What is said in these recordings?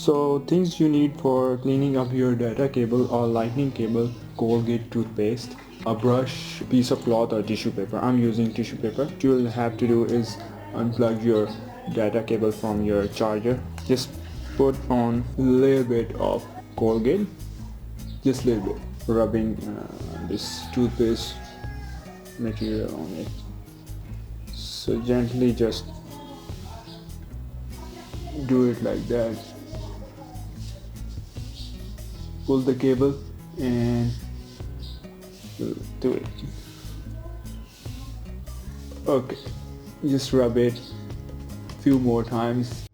So things you need for cleaning up your data cable or lightning cable: Colgate toothpaste, a brush, piece of cloth or tissue paper. I'm using tissue paper. What you'll have to do is unplug your data cable from your charger. Just put on a little bit of Colgate, just a little bit, rubbing this toothpaste material on it. So gently just do it like that. Pull the cable and do it. Okay, just rub it few more times.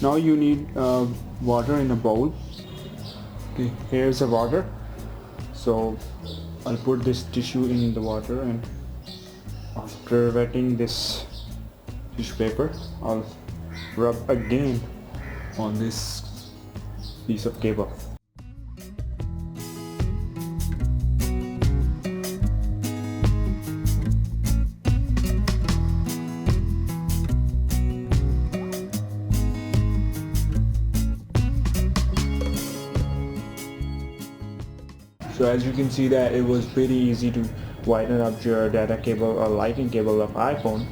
Now you need water in a bowl. Okay, here's the water. So I'll put this tissue in the water, and after wetting this tissue paper, I'll rub again on this piece of cable. So as you can see that it was pretty easy to whiten up your data cable or lightning cable of iPhone.